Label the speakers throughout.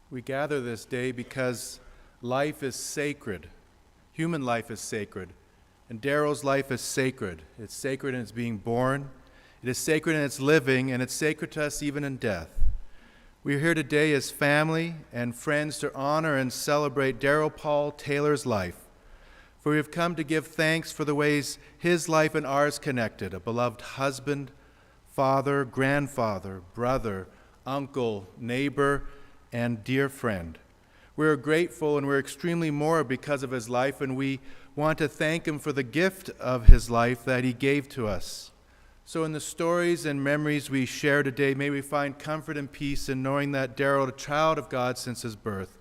Speaker 1: We gather this day because life is sacred. Human life is sacred. And Derrel's life is sacred. It's sacred in its being born. It is sacred in its living, and it's sacred to us even in death. We are here today as family and friends to honor and celebrate Derrel Paul Taylor's life. For we have come to give thanks for the ways his life and ours connected, a beloved husband, father, grandfather, brother, uncle, neighbor, and dear friend. We are grateful, and we're extremely more because of his life, and we want to thank him for the gift of his life that he gave to us. So in the stories and memories we share today, may we find comfort and peace in knowing that Derrel, a child of God since his birth,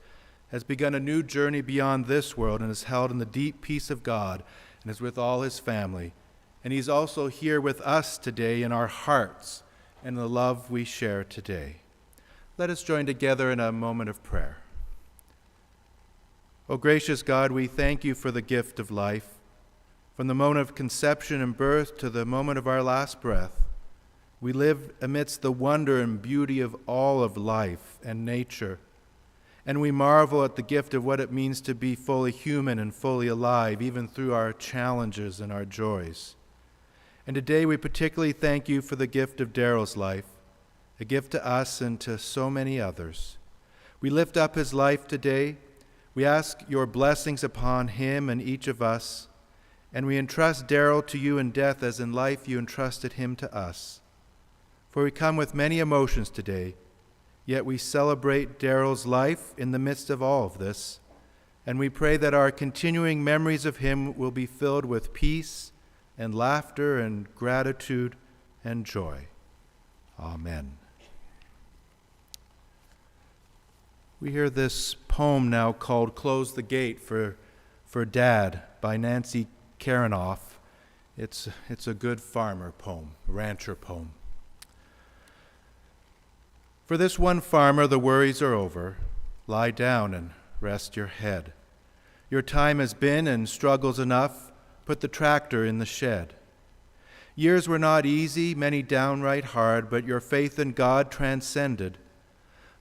Speaker 1: has begun a new journey beyond this world and is held in the deep peace of God and is with all his family. And he's also here with us today in our hearts and the love we share today. Let us join together in a moment of prayer. O gracious God, we thank you for the gift of life. From the moment of conception and birth to the moment of our last breath, we live amidst the wonder and beauty of all of life and nature, and we marvel at the gift of what it means to be fully human and fully alive, even through our challenges and our joys. And today we particularly thank you for the gift of Derrel's life, a gift to us and to so many others. We lift up his life today. We ask your blessings upon him and each of us, and we entrust Derrel to you in death as in life you entrusted him to us. For we come with many emotions today, yet we celebrate Derrel's life in the midst of all of this, and we pray that our continuing memories of him will be filled with peace and laughter and gratitude and joy. Amen. We hear this poem now called Close the Gate for Dad by Nancy Karanoff. It's a good farmer poem, rancher poem. For this one farmer, the worries are over. Lie down and rest your head. Your time has been and struggles enough. Put the tractor in the shed. Years were not easy, many downright hard, but your faith in God transcended.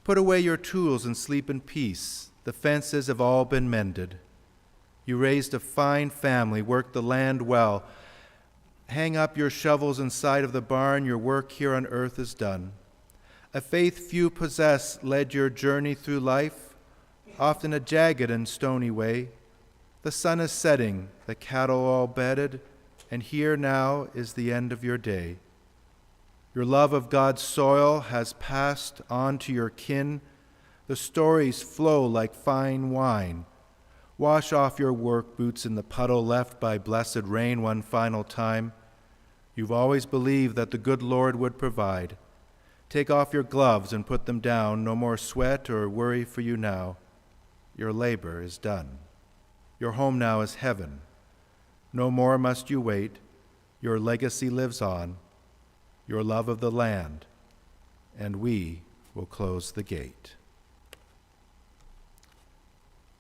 Speaker 1: Put away your tools and sleep in peace. The fences have all been mended. You raised a fine family, worked the land well. Hang up your shovels inside of the barn, your work here on earth is done. A faith few possess led your journey through life, often a jagged and stony way. The sun is setting, the cattle all bedded, and here now is the end of your day. Your love of God's soil has passed on to your kin. The stories flow like fine wine. Wash off your work boots in the puddle left by blessed rain one final time. You've always believed that the good Lord would provide. Take off your gloves and put them down. No more sweat or worry for you now. Your labor is done. Your home now is heaven. No more must you wait. Your legacy lives on. Your love of the land, and we will close the gate.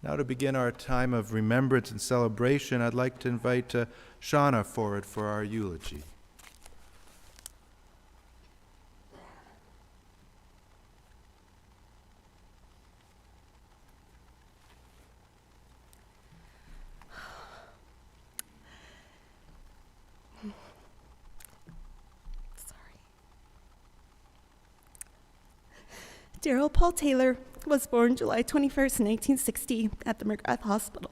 Speaker 1: Now to begin our time of remembrance and celebration, I'd like to invite Shauna forward for our eulogy.
Speaker 2: Derrel Paul Taylor was born July 21st, 1960 at the McGrath Hospital.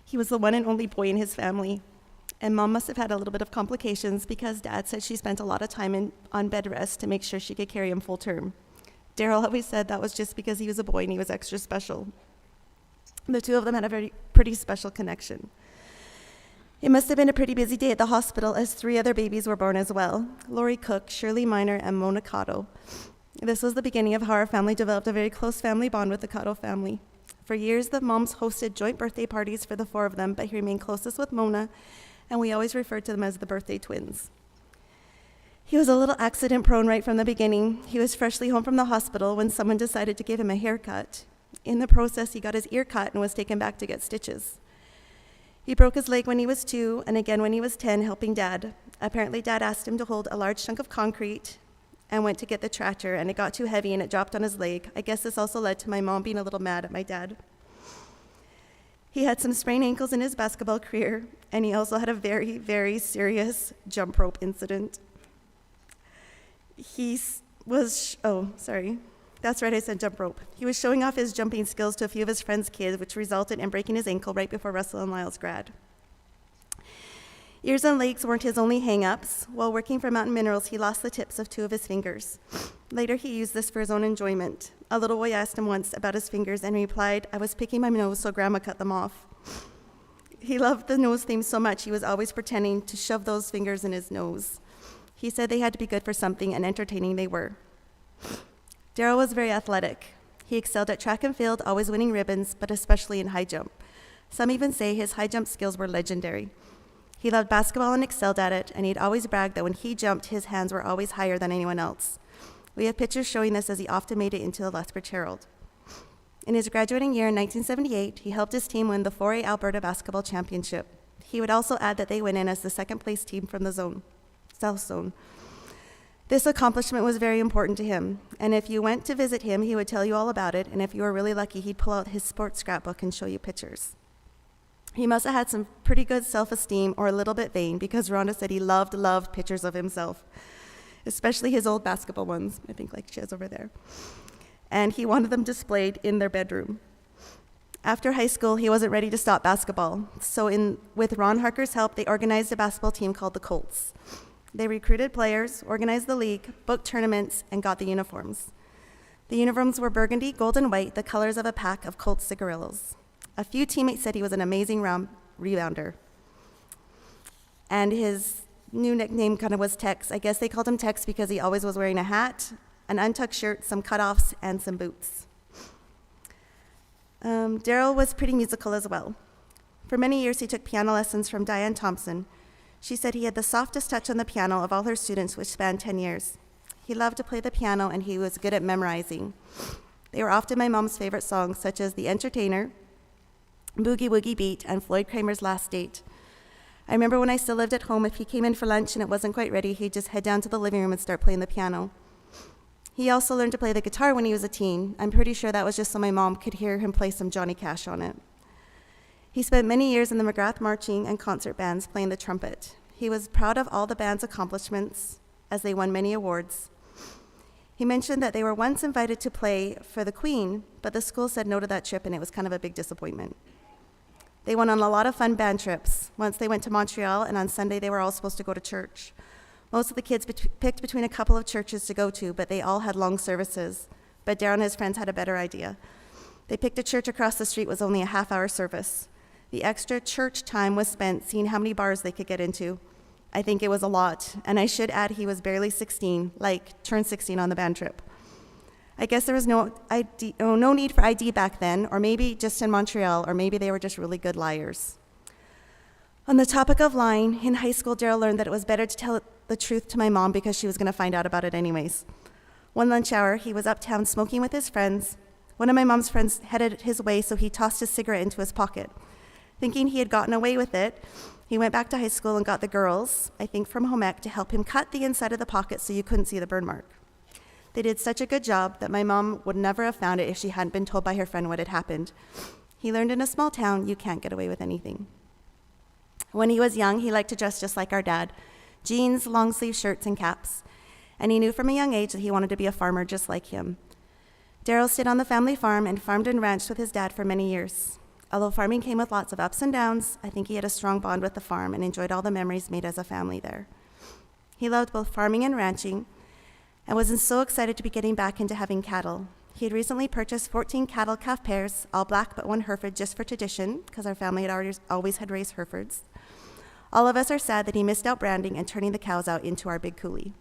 Speaker 2: He was the one and only boy in his family, and Mom must have had a little bit of complications because Dad said she spent a lot of time on bed rest to make sure she could carry him full term. Derrel always said that was just because he was a boy and he was extra special. The two of them had a pretty special connection. It must have been a pretty busy day at the hospital as 3 other babies were born as well: Lori Cook, Shirley Miner, and Mona Cotto. This was the beginning of how our family developed a very close family bond with the Cotto family. For years, the moms hosted joint birthday parties for the 4 of them, but he remained closest with Mona, and we always referred to them as the birthday twins. He was a little accident-prone right from the beginning. He was freshly home from the hospital when someone decided to give him a haircut. In the process, he got his ear cut and was taken back to get stitches. He broke his leg when he was 2, and again when he was 10, helping Dad. Apparently, Dad asked him to hold a large chunk of concrete and went to get the tractor, and it got too heavy and it dropped on his leg. I guess this also led to my mom being a little mad at my dad. He had some sprained ankles in his basketball career, and he also had a very, very serious jump rope incident. That's right, I said jump rope. He was showing off his jumping skills to a few of his friends' kids, which resulted in breaking his ankle right before Russell and Lyle's grad. Ears and legs weren't his only hang-ups. While working for Mountain Minerals, he lost the tips of 2 of his fingers. Later, he used this for his own enjoyment. A little boy asked him once about his fingers, and he replied, "I was picking my nose, so Grandma cut them off." He loved the nose theme so much, he was always pretending to shove those fingers in his nose. He said they had to be good for something, and entertaining they were. Derrel was very athletic. He excelled at track and field, always winning ribbons, but especially in high jump. Some even say his high jump skills were legendary. He loved basketball and excelled at it, and he'd always brag that when he jumped, his hands were always higher than anyone else. We have pictures showing this, as he often made it into the Lethbridge Herald. In his graduating year in 1978, he helped his team win the 4A Alberta Basketball Championship. He would also add that they went in as the second-place team from the South Zone. This accomplishment was very important to him, and if you went to visit him, he would tell you all about it, and if you were really lucky, he'd pull out his sports scrapbook and show you pictures. He must have had some pretty good self-esteem, or a little bit vain, because Rhonda said he loved pictures of himself, especially his old basketball ones, I think like she has over there. And he wanted them displayed in their bedroom. After high school, he wasn't ready to stop basketball, so with Ron Harker's help, they organized a basketball team called the Colts. They recruited players, organized the league, booked tournaments, and got the uniforms. The uniforms were burgundy, gold, and white, the colors of a pack of Colts cigarillos. A few teammates said he was an amazing rebounder. And his new nickname kind of was Tex. I guess they called him Tex because he always was wearing a hat, an untucked shirt, some cutoffs, and some boots. Derrel was pretty musical as well. For many years, he took piano lessons from Diane Thompson. She said he had the softest touch on the piano of all her students, which spanned 10 years. He loved to play the piano, and he was good at memorizing. They were often my mom's favorite songs, such as The Entertainer, Boogie Woogie Beat, and Floyd Kramer's Last Date. I remember when I still lived at home, if he came in for lunch and it wasn't quite ready, he'd just head down to the living room and start playing the piano. He also learned to play the guitar when he was a teen. I'm pretty sure that was just so my mom could hear him play some Johnny Cash on it. He spent many years in the McGrath marching and concert bands playing the trumpet. He was proud of all the band's accomplishments as they won many awards. He mentioned that they were once invited to play for the Queen, but the school said no to that trip, and it was kind of a big disappointment. They went on a lot of fun band trips. Once they went to Montreal, and on Sunday they were all supposed to go to church. Most of the kids picked between a couple of churches to go to, but they all had long services. But Derrel and his friends had a better idea. They picked a church across the street with only a half-hour service. The extra church time was spent seeing how many bars they could get into. I think it was a lot, and I should add he was barely 16, turned 16 on the band trip. I guess there was no need for ID back then, or maybe just in Montreal, or maybe they were just really good liars. On the topic of lying, in high school, Derrel learned that it was better to tell the truth to my mom because she was going to find out about it anyways. One lunch hour, he was uptown smoking with his friends. One of my mom's friends headed his way, so he tossed his cigarette into his pocket. Thinking he had gotten away with it, he went back to high school and got the girls, I think from home ec, to help him cut the inside of the pocket so you couldn't see the burn mark. They did such a good job that my mom would never have found it if she hadn't been told by her friend what had happened. He learned in a small town, you can't get away with anything. When he was young, he liked to dress just like our dad, jeans, long-sleeve shirts, and caps. And he knew from a young age that he wanted to be a farmer just like him. Derrel stayed on the family farm and farmed and ranched with his dad for many years. Although farming came with lots of ups and downs, I think he had a strong bond with the farm and enjoyed all the memories made as a family there. He loved both farming and ranching and was so excited to be getting back into having cattle. He had recently purchased 14 cattle calf pairs, all black but one Hereford just for tradition, because our family had always had raised Herefords. All of us are sad that he missed out branding and turning the cows out into our big coulee.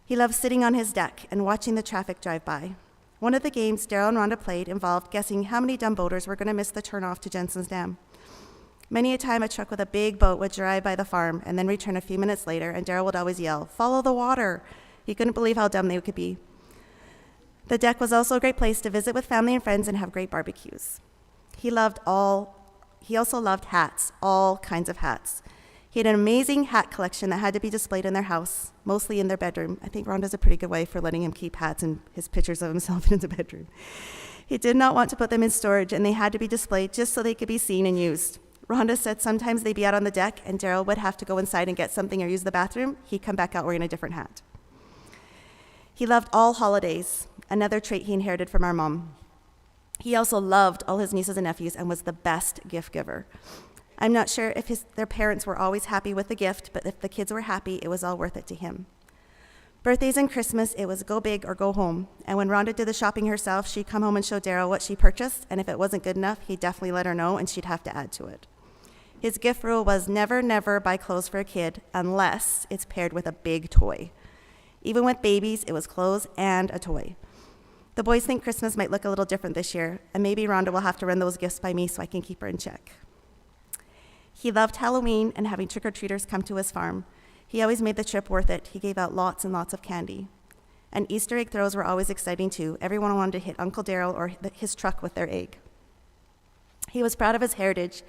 Speaker 2: He loved sitting on his deck and watching the traffic drive by. One of the games Derrel and Rhonda played involved guessing how many dumb boaters were going to miss the turnoff to Jensen's Dam. Many a time a truck with a big boat would drive by the farm and then return a few minutes later, and Derrel would always yell, "Follow the water!" He couldn't believe how dumb they could be. The deck was also a great place to visit with family and friends and have great barbecues. He also loved hats, all kinds of hats. He had an amazing hat collection that had to be displayed in their house, mostly in their bedroom. I think Rhonda's a pretty good wife for letting him keep hats and his pictures of himself in the bedroom. He did not want to put them in storage, and they had to be displayed just so they could be seen and used. Rhonda said sometimes they'd be out on the deck, and Derrel would have to go inside and get something or use the bathroom. He'd come back out wearing a different hat. He loved all holidays, another trait he inherited from our mom. He also loved all his nieces and nephews and was the best gift giver. I'm not sure if their parents were always happy with the gift, but if the kids were happy, it was all worth it to him. Birthdays and Christmas, it was go big or go home. And when Rhonda did the shopping herself, she'd come home and show Derrel what she purchased, and if it wasn't good enough, he'd definitely let her know, and she'd have to add to it. His gift rule was never, never buy clothes for a kid unless it's paired with a big toy. Even with babies, it was clothes and a toy. The boys think Christmas might look a little different this year, and maybe Rhonda will have to run those gifts by me so I can keep her in check. He loved Halloween and having trick-or-treaters come to his farm. He always made the trip worth it. He gave out lots and lots of candy. And Easter egg throws were always exciting too. Everyone wanted to hit Uncle Derrel or his truck with their egg. He was proud of his heritage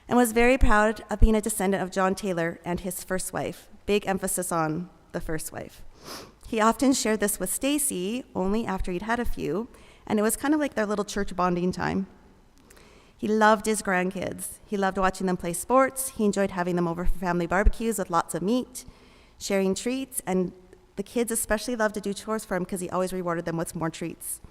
Speaker 2: and was very proud of being a descendant of John Taylor and his first wife. Big emphasis on the first wife. He often shared this with Stacy, only after he'd had a few, and it was kind of like their little church bonding time. He loved his grandkids. He loved watching them play sports. He enjoyed having them over for family barbecues with lots of meat, sharing treats, and the kids especially loved to do chores for him because he always rewarded them with more treats.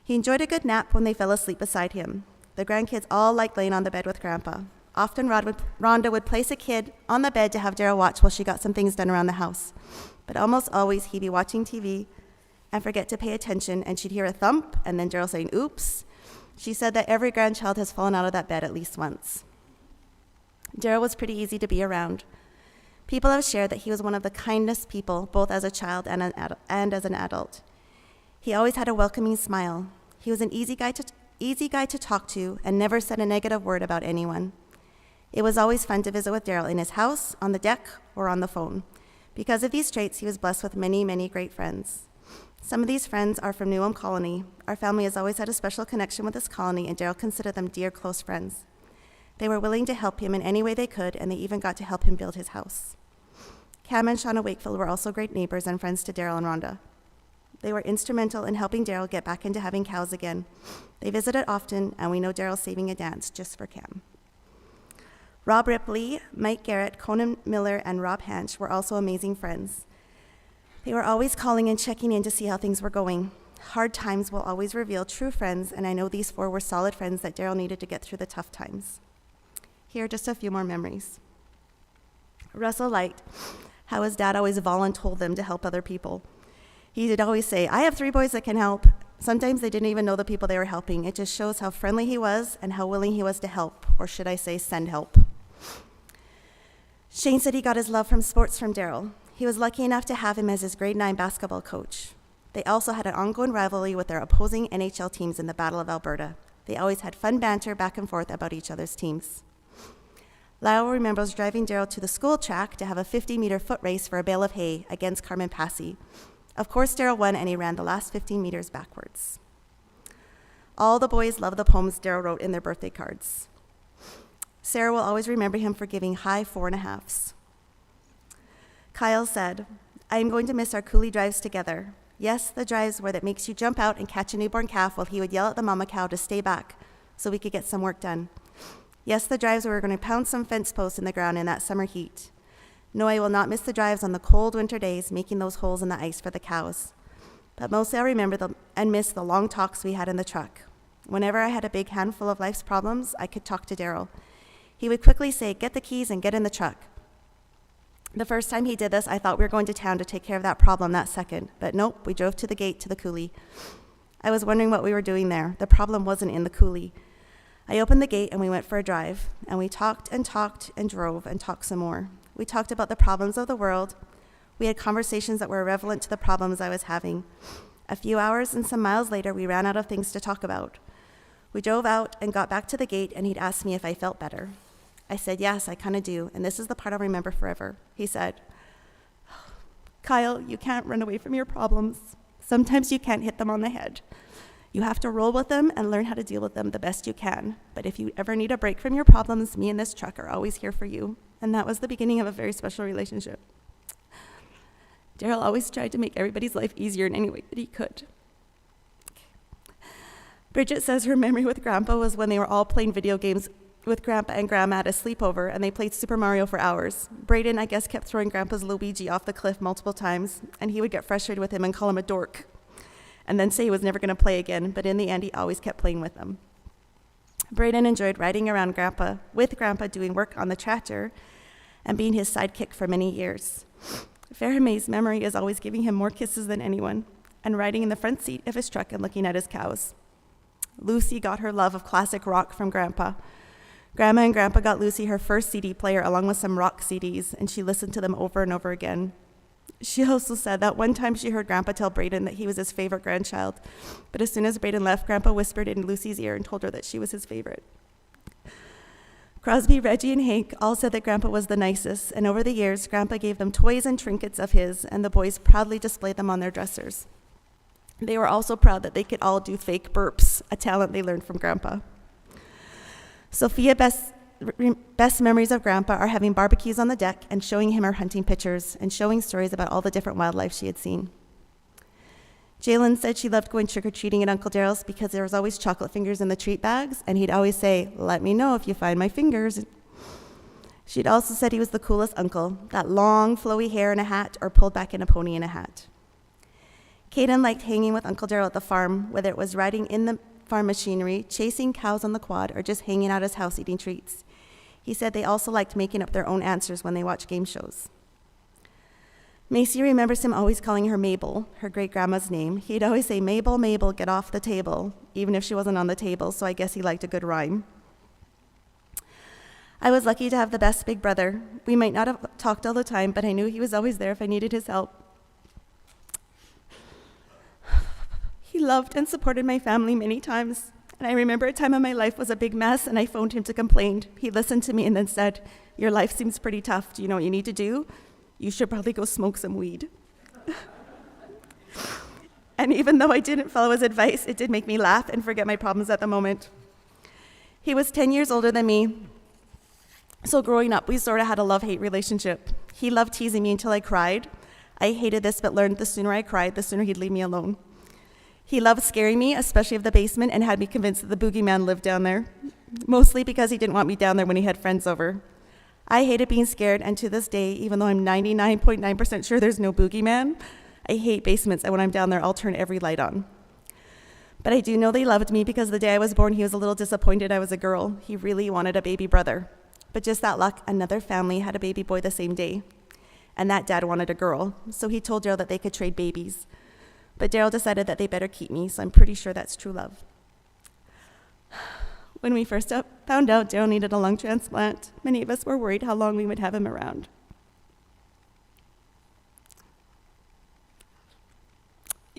Speaker 2: He enjoyed a good nap when they fell asleep beside him. The grandkids all liked laying on the bed with Grandpa. Often Rhonda would place a kid on the bed to have Derrel watch while she got some things done around the house. But almost always he'd be watching TV and forget to pay attention, and she'd hear a thump and then Derrel saying, "Oops." She said that every grandchild has fallen out of that bed at least once. Derrel was pretty easy to be around. People have shared that he was one of the kindest people, both as a child and as an adult. He always had a welcoming smile. He was an easy guy to talk to and never said a negative word about anyone. It was always fun to visit with Derrel in his house, on the deck, or on the phone. Because of these traits, he was blessed with many, many great friends. Some of these friends are from New Ulm Colony. Our family has always had a special connection with this colony, and Derrel considered them dear, close friends. They were willing to help him in any way they could, and they even got to help him build his house. Cam and Shauna Wakefield were also great neighbors and friends to Derrel and Rhonda. They were instrumental in helping Derrel get back into having cows again. They visited often, and we know Derrel saving a dance just for Cam. Rob Ripley, Mike Garrett, Conan Miller, and Rob Hanch were also amazing friends. They were always calling and checking in to see how things were going. Hard times will always reveal true friends, and I know these four were solid friends that Derrel needed to get through the tough times. Here are just a few more memories. Russell liked how his dad always voluntold them to help other people. He would always say, "I have 3 boys that can help." Sometimes they didn't even know the people they were helping. It just shows how friendly he was and how willing he was to help, or should I say send help. Shane said he got his love from sports from Derrel. He was lucky enough to have him as his grade 9 basketball coach. They also had an ongoing rivalry with their opposing NHL teams in the Battle of Alberta. They always had fun banter back and forth about each other's teams. Lyle remembers driving Derrel to the school track to have a 50-meter foot race for a bale of hay against Carmen Passy. Of course, Derrel won, and he ran the last 15 meters backwards. All the boys loved the poems Derrel wrote in their birthday cards. Sarah will always remember him for giving high 4.5s. Kyle said, "I am going to miss our coulee drives together. Yes, the drives where that makes you jump out and catch a newborn calf while he would yell at the mama cow to stay back so we could get some work done. Yes, the drives where we were going to pound some fence posts in the ground in that summer heat. No, I will not miss the drives on the cold winter days, making those holes in the ice for the cows. But mostly I'll remember and miss the long talks we had in the truck. Whenever I had a big handful of life's problems, I could talk to Derrel. He would quickly say, 'Get the keys and get in the truck.' The first time he did this, I thought we were going to town to take care of that problem that second. But nope, we drove to the gate to the coulee. I was wondering what we were doing there. The problem wasn't in the coulee. I opened the gate and we went for a drive, and we talked and drove and talked some more. We talked about the problems of the world. We had conversations that were relevant to the problems I was having. A few hours and some miles later, we ran out of things to talk about. We drove out and got back to the gate, and he'd asked me if I felt better. I said, yes, I kind of do, and this is the part I'll remember forever. He said, "Kyle, you can't run away from your problems. Sometimes you can't hit them on the head. You have to roll with them and learn how to deal with them the best you can. But if you ever need a break from your problems, me and this truck are always here for you, and that was the beginning of a very special relationship. Derrel always tried to make everybody's life easier in any way that he could. Bridget says her memory with Grandpa was when they were all playing video games with Grandpa and Grandma at a sleepover, and they played Super Mario for hours. Braden, I guess, kept throwing Grandpa's Luigi off the cliff multiple times, and he would get frustrated with him and call him a dork, and then say he was never going to play again, but in the end, he always kept playing with them. Braden enjoyed riding around with Grandpa doing work on the tractor and being his sidekick for many years. Fairmay's memory is always giving him more kisses than anyone and riding in the front seat of his truck and looking at his cows. Lucy got her love of classic rock from Grandpa. Grandma and Grandpa got Lucy her first CD player along with some rock CDs, and she listened to them over and over again. She also said that one time she heard Grandpa tell Braden that he was his favorite grandchild, but as soon as Braden left, Grandpa whispered in Lucy's ear and told her that she was his favorite. Crosby, Reggie, and Hank all said that Grandpa was the nicest, and over the years, Grandpa gave them toys and trinkets of his, and the boys proudly displayed them on their dressers. They were also proud that they could all do fake burps, a talent they learned from Grandpa. Sophia's best memories of Grandpa are having barbecues on the deck and showing him her hunting pictures and showing stories about all the different wildlife she had seen. Jalen said she loved going trick-or-treating at Uncle Derrel's because there was always chocolate fingers in the treat bags, and he'd always say, "Let me know if you find my fingers." She'd also said he was the coolest uncle, that long, flowy hair in a hat or pulled back in a pony in a hat. Caden liked hanging with Uncle Derrel at the farm, whether it was riding in the farm machinery, chasing cows on the quad, or just hanging out at his house eating treats. He said they also liked making up their own answers when they watched game shows. Macy remembers him always calling her Mabel, her great-grandma's name. He'd always say, "Mabel, Mabel, get off the table," even if she wasn't on the table, so I guess he liked a good rhyme. I was lucky to have the best big brother. We might not have talked all the time, but I knew he was always there if I needed his help. He loved and supported my family many times, and I remember a time in my life was a big mess, and I phoned him to complain. He listened to me and then said, "Your life seems pretty tough. Do you know what you need to do? You should probably go smoke some weed." And even though I didn't follow his advice, it did make me laugh and forget my problems at the moment. He was 10 years older than me, so growing up, we sort of had a love-hate relationship. He loved teasing me until I cried. I hated this, but learned the sooner I cried, the sooner he'd leave me alone. He loved scaring me, especially of the basement, and had me convinced that the boogeyman lived down there, mostly because he didn't want me down there when he had friends over. I hated being scared, and to this day, even though I'm 99.9% sure there's no boogeyman, I hate basements, and when I'm down there, I'll turn every light on. But I do know they loved me because the day I was born, he was a little disappointed I was a girl. He really wanted a baby brother. But just that luck, another family had a baby boy the same day, and that dad wanted a girl, so he told Derrel that they could trade babies. But Derrel decided that they better keep me, so I'm pretty sure that's true love. When we first found out Derrel needed a lung transplant, many of us were worried how long we would have him around.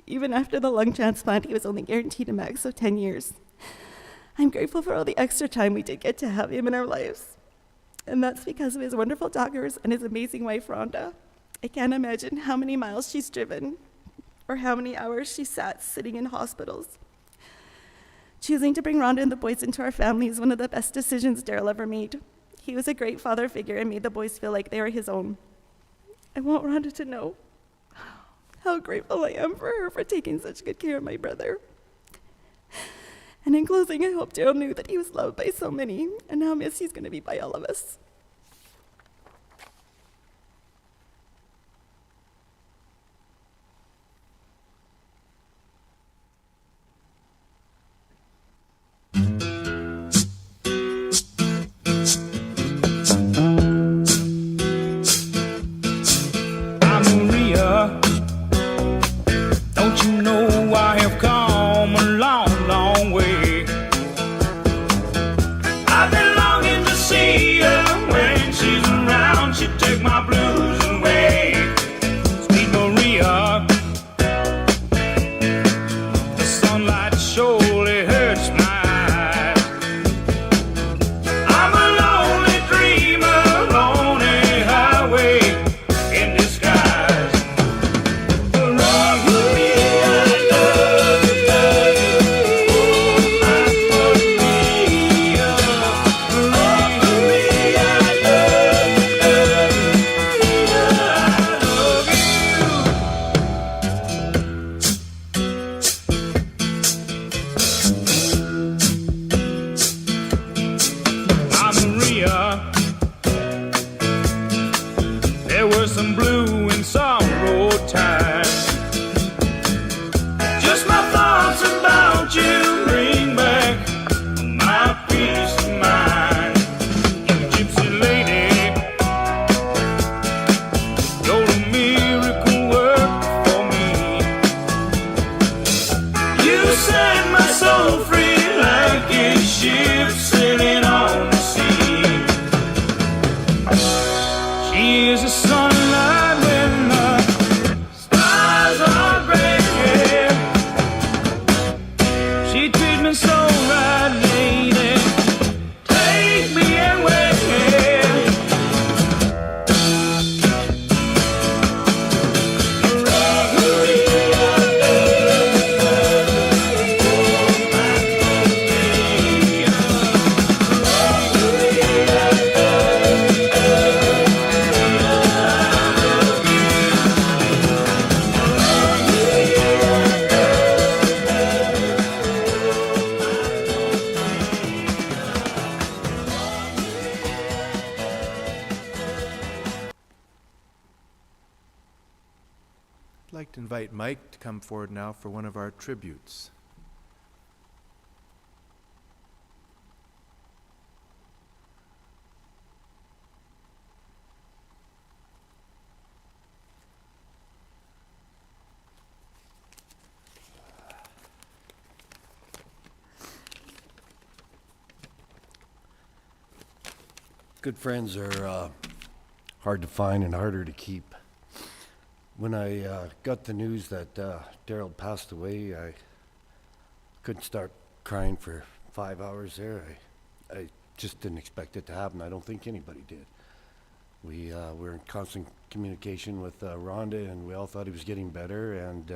Speaker 2: Even after the lung transplant, he was only guaranteed a max of 10 years. I'm grateful for all the extra time we did get to have him in our lives. And that's because of his wonderful doctors and his amazing wife, Rhonda. I can't imagine how many miles she's driven or how many hours she sat sitting in hospitals. Choosing to bring Rhonda and the boys into our family is one of the best decisions Derrel ever made. He was a great father figure and made the boys feel like they were his own. I want Rhonda to know how grateful I am for her for taking such good care of my brother. And in closing, I hope Derrel knew that he was loved by so many and how missed he's going to be by all of us.
Speaker 3: I've been longing to see you. set my soul free like a ship sailing on the sea. She is the sunlight when the stars are gray. She treats me so right, lady. Take me away.
Speaker 1: I'd like to invite Mike to come forward now for one of our tributes.
Speaker 4: Good friends are hard to find and harder to keep. When I got the news that Derrel passed away, I couldn't start crying for 5 hours there. I just didn't expect it to happen. I don't think anybody did. We were in constant communication with Rhonda, and we all thought he was getting better, and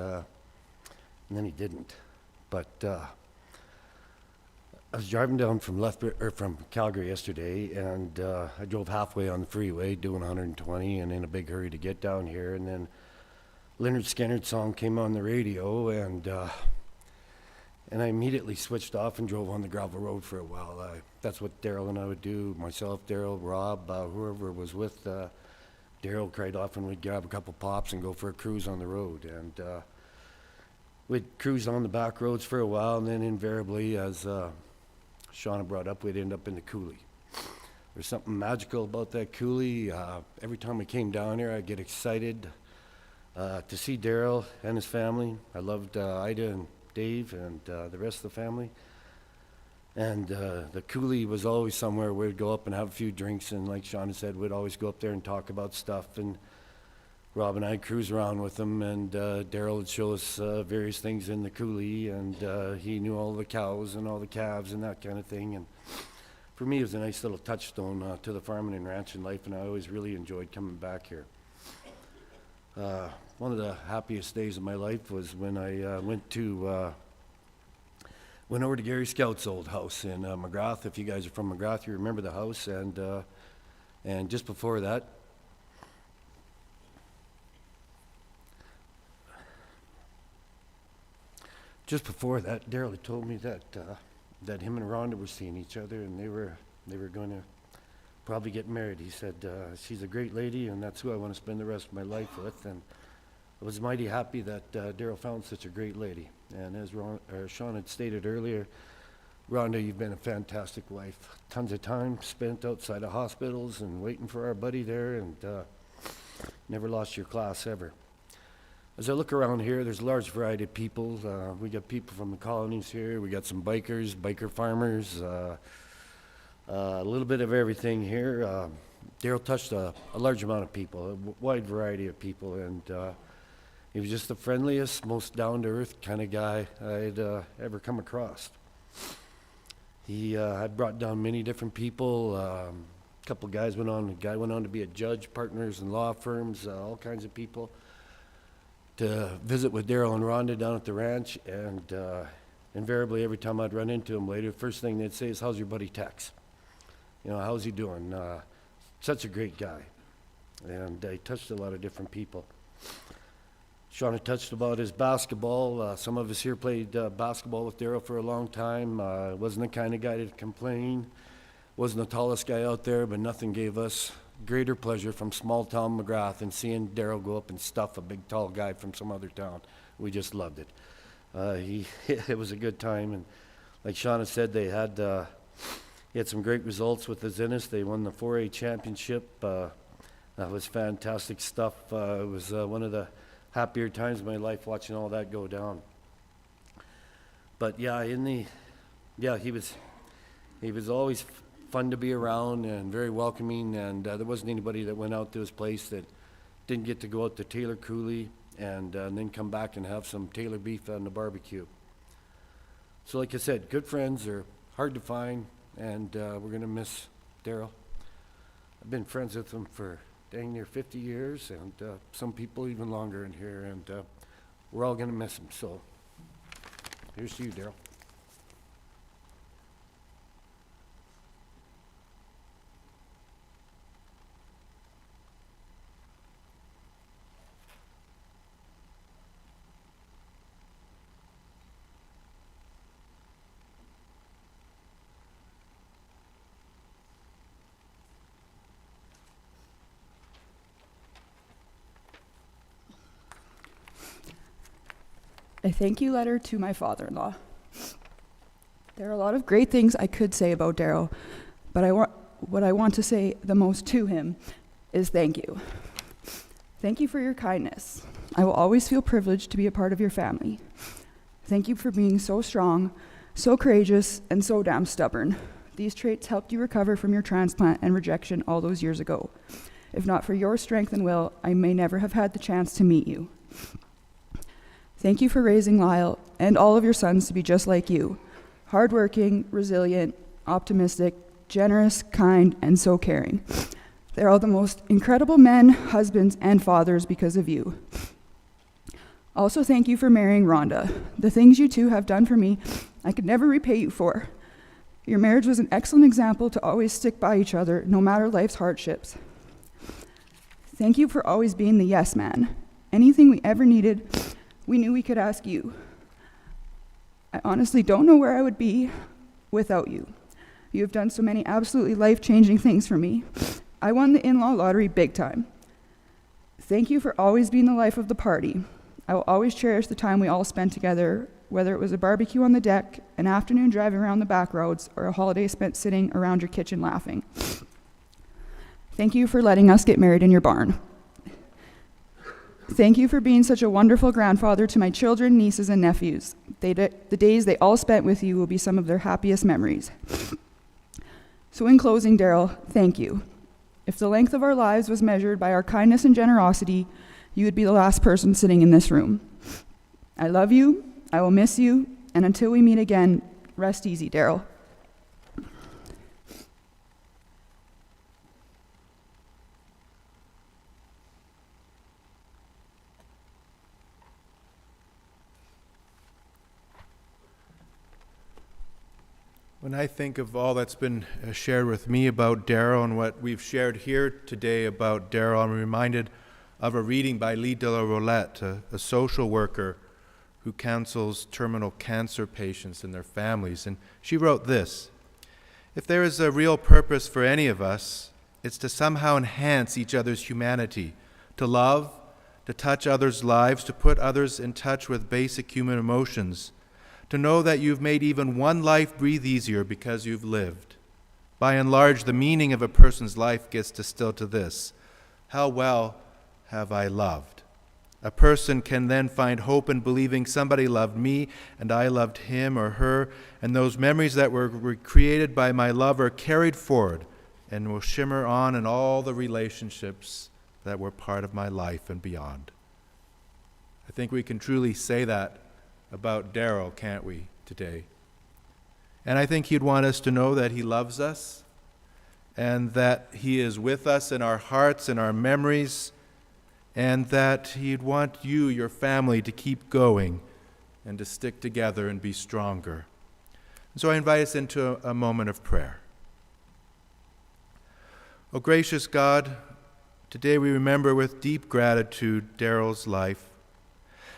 Speaker 4: then he didn't. But I was driving down from Calgary yesterday, and I drove halfway on the freeway doing 120 and in a big hurry to get down here, and then Leonard Skinner's song came on the radio, and I immediately switched off and drove on the gravel road for a while. That's what Derrel and I would do. Myself, Derrel, Rob, whoever was with Derrel, quite often we'd grab a couple pops and go for a cruise on the road. And we'd cruise on the back roads for a while, and then invariably, as Shauna brought up, we'd end up in the coulee. There's something magical about that coulee. Every time we came down here, I'd get excited to see Derrel and his family. I loved Ida and Dave and the rest of the family. And the coulee was always somewhere where we'd go up and have a few drinks, and like Shauna said, we'd always go up there and talk about stuff. And Rob and I'd cruise around with him, and Derrel would show us various things in the coulee, and he knew all the cows and all the calves and that kind of thing. And for me, it was a nice little touchstone to the farming and ranching life, and I always really enjoyed coming back here. One of the happiest days of my life was when I went over to Gary Scout's old house in McGrath. If you guys are from McGrath, you remember the house. And just before that, Derrel had told me that him and Rhonda were seeing each other, and they were going to probably get married. He said, she's a great lady, and that's who I want to spend the rest of my life with. And I was mighty happy that Derrel found such a great lady. And as Sean had stated earlier, Rhonda, you've been a fantastic wife. Tons of time spent outside of hospitals and waiting for our buddy there, and never lost your class ever. As I look around here, there's a large variety of people. We got people from the colonies here. We got some bikers, biker farmers, a little bit of everything here. Derrel touched a large amount of people, a wide variety of people, and he was just the friendliest, most down-to-earth kind of guy I'd ever come across. He had brought down many different people. A couple guys went on to be a judge, partners in law firms, all kinds of people, to visit with Derrel and Rhonda down at the ranch. And invariably, every time I'd run into him later, first thing they'd say is, "How's your buddy Tex? You know, how's he doing?" Such a great guy. And he touched a lot of different people. Shauna touched about his basketball. Some of us here played basketball with Derrel for a long time. Wasn't the kind of guy to complain. Wasn't the tallest guy out there, but nothing gave us greater pleasure from small town McGrath than seeing Derrel go up and stuff a big tall guy from some other town. We just loved it. It was a good time, and like Shauna said, he had some great results with the Zinnis. They won the 4A championship. That was fantastic stuff. It was one of the happier times of my life watching all that go down. But yeah, he was always fun to be around and very welcoming, and there wasn't anybody that went out to his place that didn't get to go out to Taylor Cooley and then come back and have some Taylor beef on the barbecue. So like I said, good friends are hard to find, and we're going to miss Derrel. I've been friends with him for dang near 50 years, and some people even longer in here, and we're all going to miss him. So here's to you, Derrel.
Speaker 5: A thank you letter to my father-in-law. There are a lot of great things I could say about Derrel, but what I want to say the most to him is thank you. Thank you for your kindness. I will always feel privileged to be a part of your family. Thank you for being so strong, so courageous, and so damn stubborn. These traits helped you recover from your transplant and rejection all those years ago. If not for your strength and will, I may never have had the chance to meet you. Thank you for raising Lyle and all of your sons to be just like you. Hardworking, resilient, optimistic, generous, kind, and so caring. They're all the most incredible men, husbands, and fathers because of you. Also, thank you for marrying Rhonda. The things you two have done for me, I could never repay you for. Your marriage was an excellent example to always stick by each other, no matter life's hardships. Thank you for always being the yes man. Anything we ever needed, we knew we could ask you. I honestly don't know where I would be without you. You have done so many absolutely life-changing things for me. I won the in-law lottery big time. Thank you for always being the life of the party. I will always cherish the time we all spent together, whether it was a barbecue on the deck, an afternoon driving around the back roads, or a holiday spent sitting around your kitchen laughing. Thank you for letting us get married in your barn. Thank you for being such a wonderful grandfather to my children, nieces, and nephews. The days they all spent with you will be some of their happiest memories. So in closing, Derrel, thank you. If the length of our lives was measured by our kindness and generosity, you would be the last person sitting in this room. I love you, I will miss you, and until we meet again, rest easy, Derrel.
Speaker 1: When I think of all that's been shared with me about Derrel and what we've shared here today about Derrel, I'm reminded of a reading by Lee de la Roulette, a social worker who counsels terminal cancer patients and their families. And she wrote this: "If there is a real purpose for any of us, it's to somehow enhance each other's humanity, to love, to touch others' lives, to put others in touch with basic human emotions, to know that you've made even one life breathe easier because you've lived. By and large, the meaning of a person's life gets distilled to this: how well have I loved? A person can then find hope in believing somebody loved me and I loved him or her, and those memories that were created by my love are carried forward and will shimmer on in all the relationships that were part of my life and beyond." I think we can truly say that about Derrel, can't we, today? And I think he'd want us to know that he loves us and that he is with us in our hearts and our memories, and that he'd want you, your family, to keep going and to stick together and be stronger. And so I invite us into a moment of prayer. Oh, gracious God, today we remember with deep gratitude Derrel's life.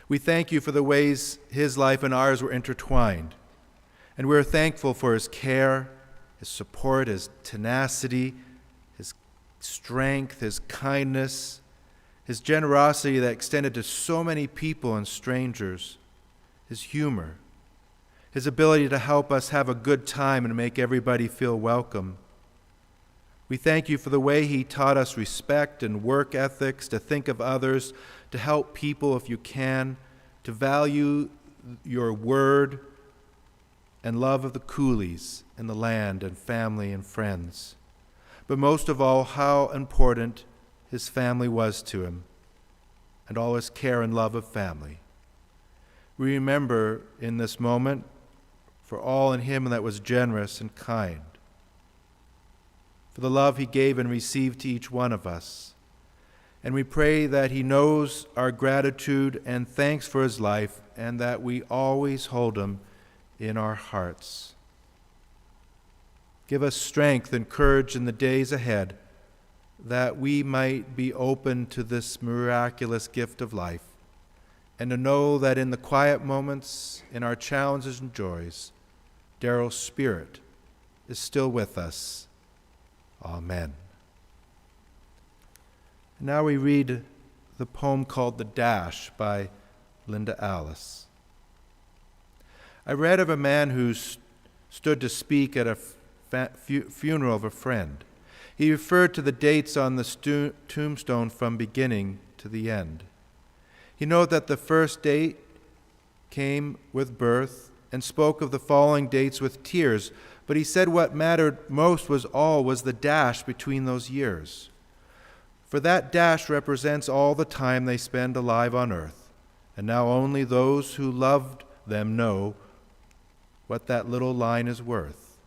Speaker 1: We thank you for the ways his life and ours were intertwined. And we're thankful for his care, his support, his tenacity, his strength, his kindness, his generosity that extended to so many people and strangers, his humor, his ability to help us have a good time and make everybody feel welcome. We thank you for the way he taught us respect and work ethics, to think of others, to help people if you can, to value your word, and love of the coolies and the land and family and friends. But most of all, how important his family was to him, and all his care and love of family. We remember in this moment for all in him that was generous and kind, for the love he gave and received to each one of us. And we pray that he knows our gratitude and thanks for his life, and that we always hold him in our hearts. Give us strength and courage in the days ahead, that we might be open to this miraculous gift of life, and to know that in the quiet moments, in our challenges and joys, Derrel's spirit is still with us. Amen. Now we read the poem called The Dash by Linda Alice. I read of a man who stood to speak at a funeral of a friend. He referred to the dates on the tombstone from beginning to the end. He noted that the first date came with birth and spoke of the following dates with tears, but he said what mattered most was the dash between those years. For that dash represents all the time they spend alive on earth, and now only those who loved them know what that little line is worth.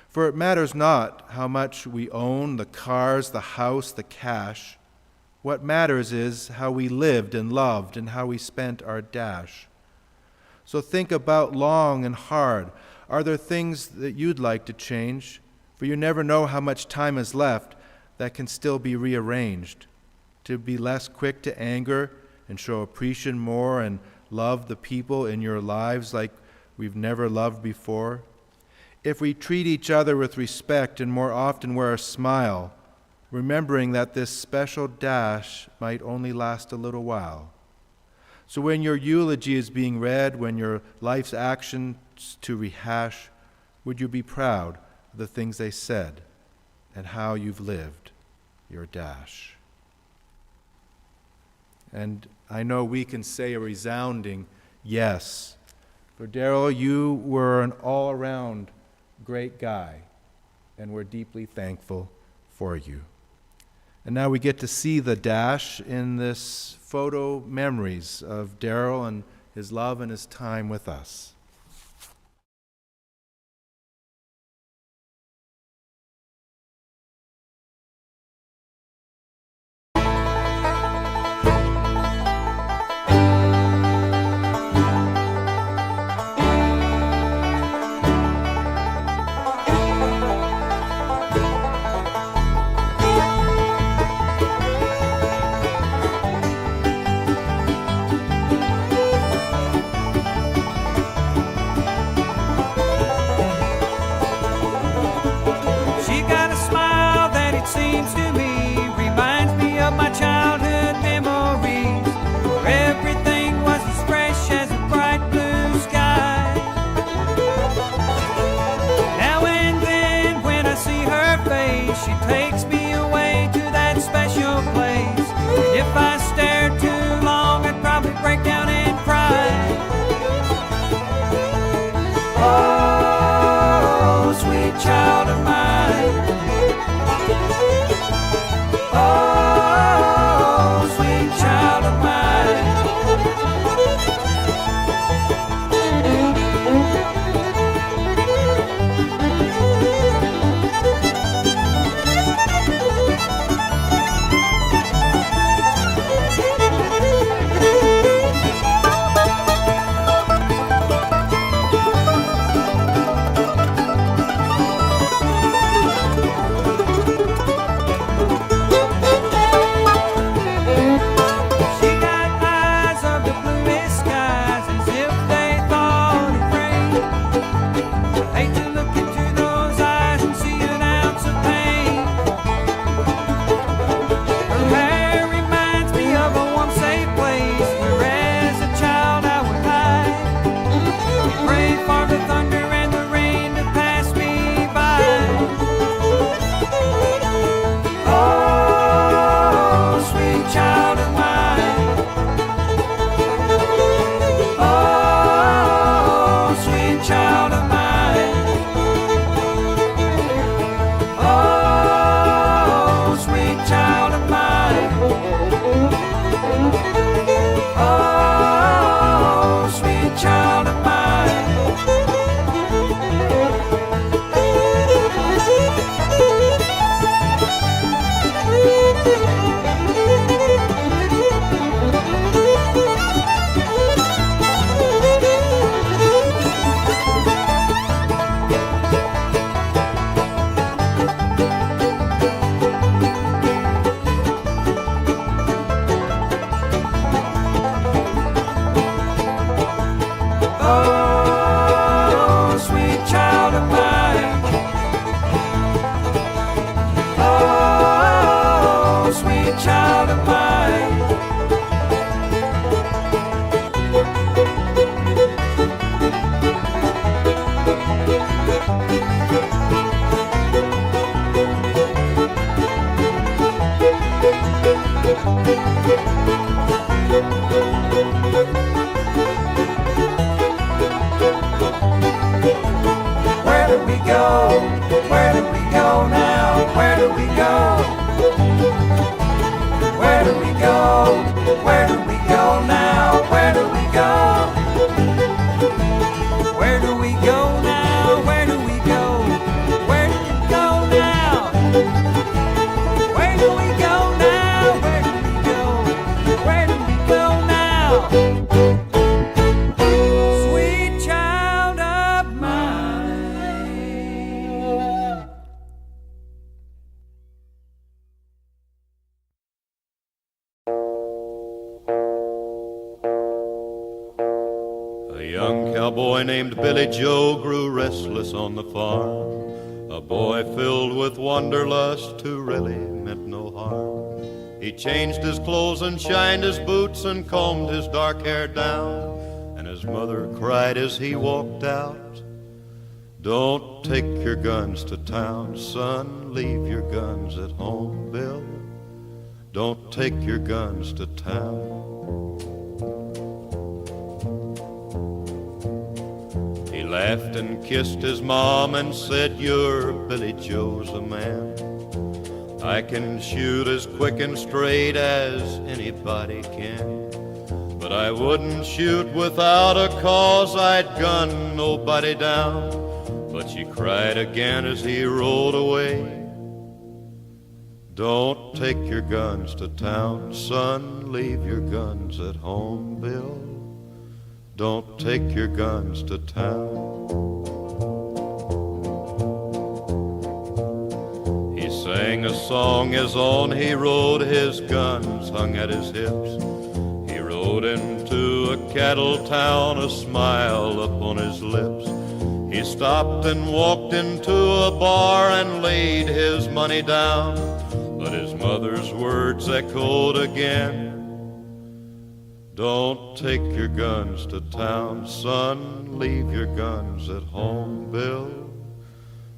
Speaker 1: For it matters not how much we own, the cars, the house, the cash. What matters is how we lived and loved and how we spent our dash. So think about long and hard. Are there things that you'd like to change? For you never know how much time is left that can still be rearranged. To be less quick to anger and show appreciation more and love the people in your lives like we've never loved before. If we treat each other with respect and more often wear a smile, remembering that this special dash might only last a little while. So when your eulogy is being read, when your life's actions to rehash, would you be proud of the things they said and how you've lived your dash? And I know we can say a resounding yes. For Derrel, you were an all-around great guy, and we're deeply thankful for you. And now we get to see the dash in this photo memories of Derrel and his love and his time with us.
Speaker 3: we go? Where do we go now? Where do we go? Where do we go? Where do we go now? Where do we go? Where do we go now? Where do we go? Where do we go now? Where do we go now? Where do we go? Where do we go now? Sweet child of mine.
Speaker 6: A young cowboy named Billy Joe grew restless on the farm. A boy filled with wanderlust who really meant no harm. He changed his clothes and shined his boots and combed his dark hair down. And his mother cried as he walked out, "Don't take your guns to town, son. Leave your guns at home, Bill. Don't take your guns to town." He laughed and kissed his mom and said, "You're Billy Joe's a man. I can shoot as quick and straight as anybody can. But I wouldn't shoot without a cause, I'd gun nobody down." But she cried again as he rode away, "Don't take your guns to town, son. Leave your guns at home, Bill. Don't take your guns to town." He sang a song as on he rode, his guns hung at his hips. He rode into a cattle town, a smile upon his lips. He stopped and walked into a bar and laid his money down. But his mother's words echoed again, "Don't take your guns to town, son. Leave your guns at home, Bill.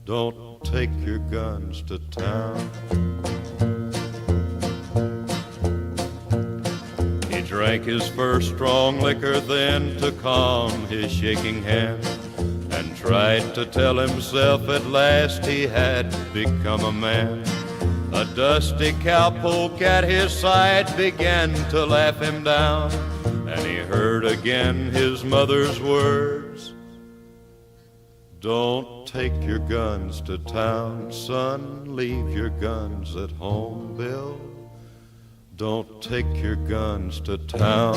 Speaker 6: Don't take your guns to town." He drank his first strong liquor then to calm his shaking hand, and tried to tell himself at last he had become a man. A dusty cowpoke at his side began to laugh him down, and he heard again his mother's words, "Don't take your guns to town, son. Leave your guns at home, Bill. Don't take your guns to town."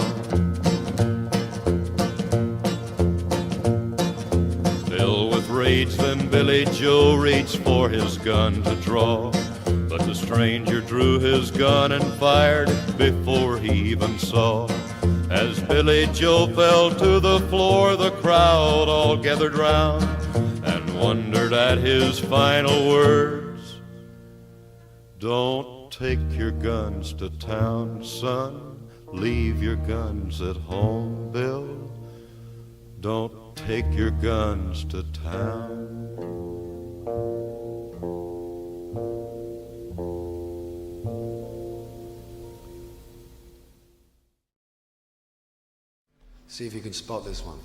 Speaker 6: Filled with rage, then Billy Joe reached for his gun to draw. But the stranger drew his gun and fired before he even saw. As Billy Joe fell to the floor, the crowd all gathered round and wondered at his final words, "Don't take your guns to town, son. Leave your guns at home, Bill. Don't take your guns to town."
Speaker 7: See if you can spot this one.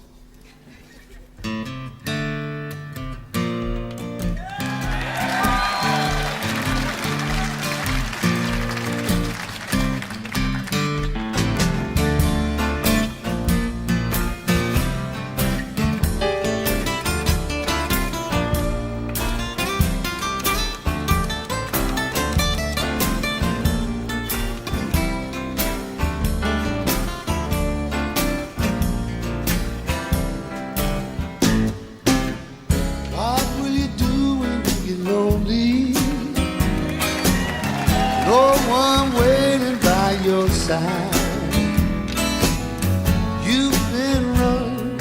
Speaker 7: You've been running,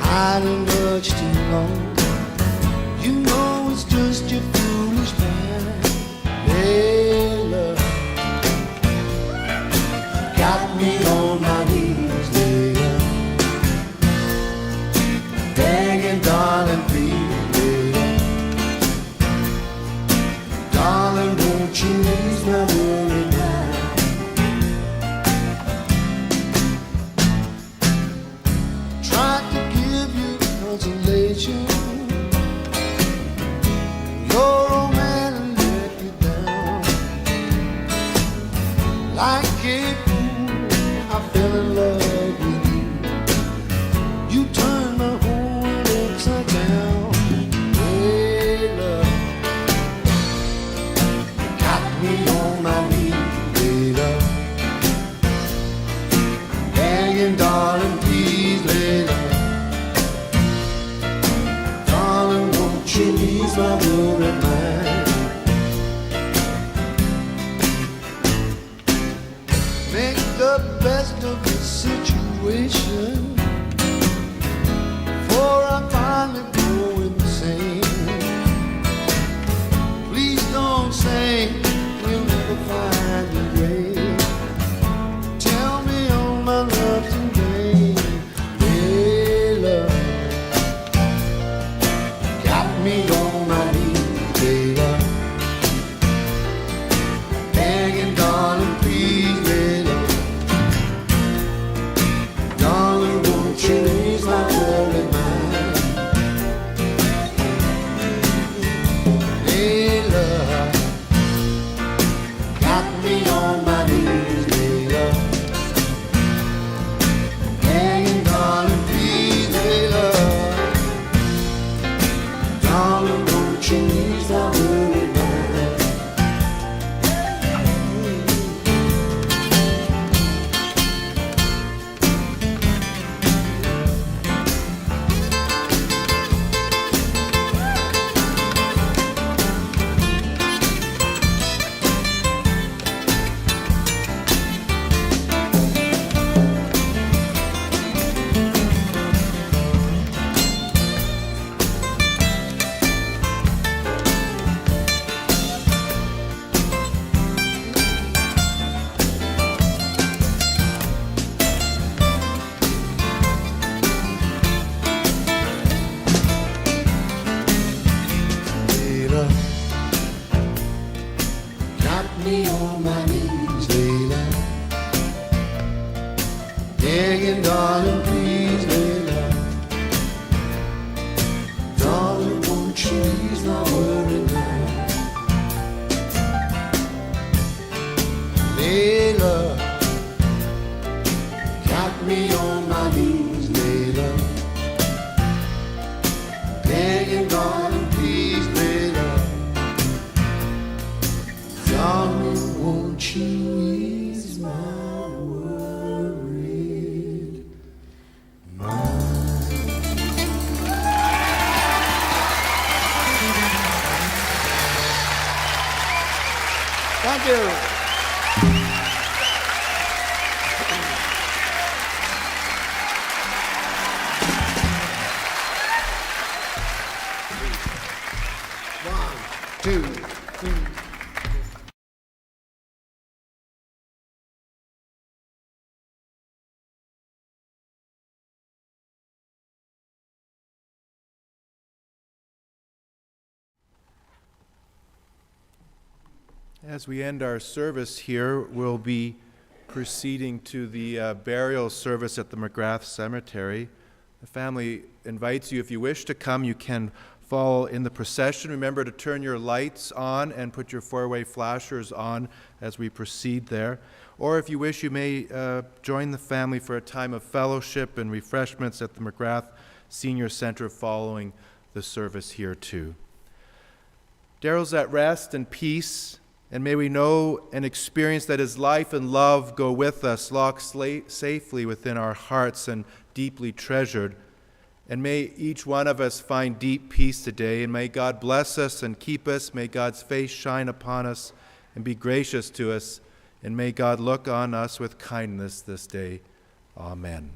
Speaker 7: hiding much too long. You know it's just your foolish mind. Hey, love, got me on my knees, later, begging, darling, please, later, darling, won't you ease my worry now? you ease my worried mind? Make the best of the situation, for I finally go insane. Please don't say we'll never find a way. Tell me all my love today. Hey, love, got me on my knees, hey, love, begging, darling, please, hey, love, darling, won't you ease my worried mind? Hey, love, got me on my knees, hey, love, begging, darling, please, hey, love, darling, won't you ease my worried mind? Layla, got me on my knees, Layla, begging, darling, please, Layla, darling, won't you ease my worried mind? Layla, got me on my knees, Layla, begging, darling, please, Layla, darling, won't you ease my worried mind? Thank you. One, two, three.
Speaker 1: As we end our service here, we'll be proceeding to the burial service at the McGrath Cemetery. The family invites you, if you wish to come, you can follow in the procession. Remember to turn your lights on and put your four-way flashers on as we proceed there. Or if you wish, you may join the family for a time of fellowship and refreshments at the McGrath Senior Center following the service here too. Derrel's at rest and peace, and may we know and experience that his life and love go with us, locked safely within our hearts and deeply treasured. And may each one of us find deep peace today, and may God bless us and keep us. May God's face shine upon us and be gracious to us, and may God look on us with kindness this day. Amen.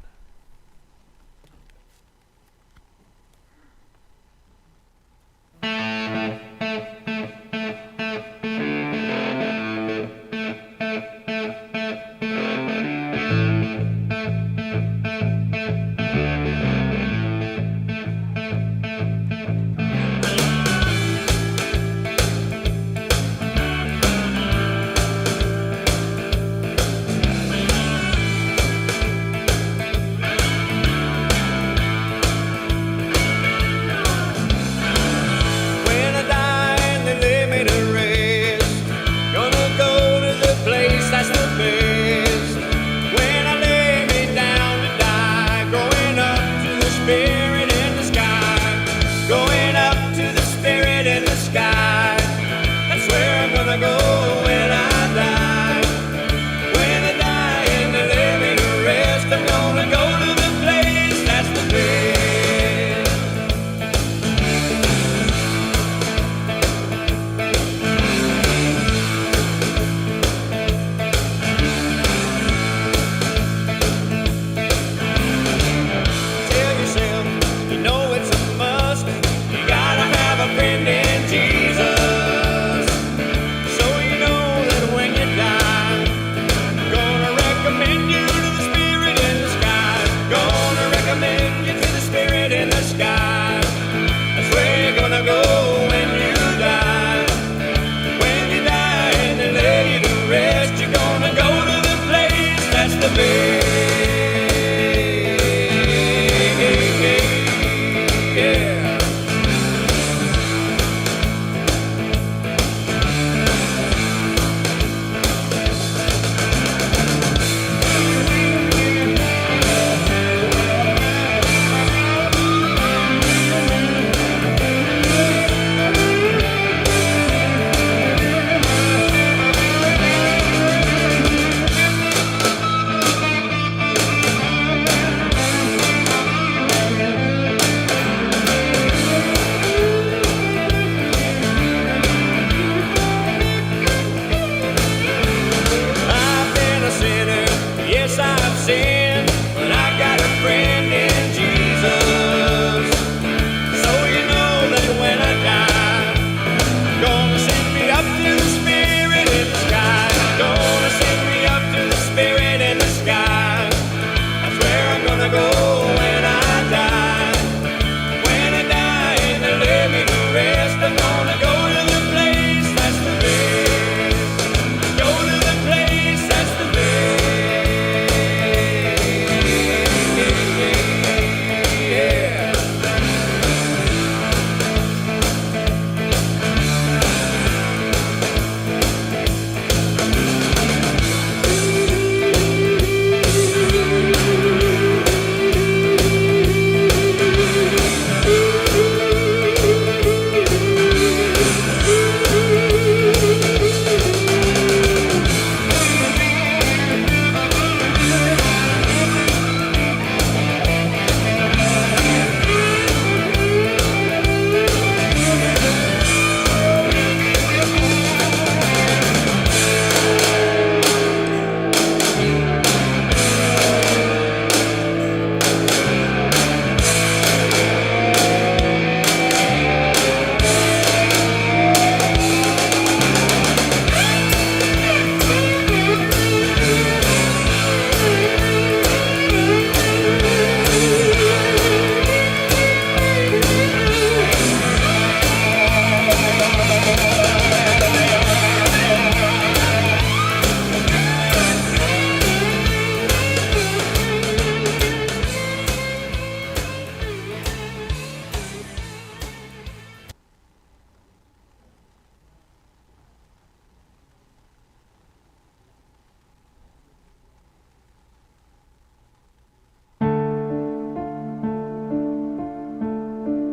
Speaker 3: yeah.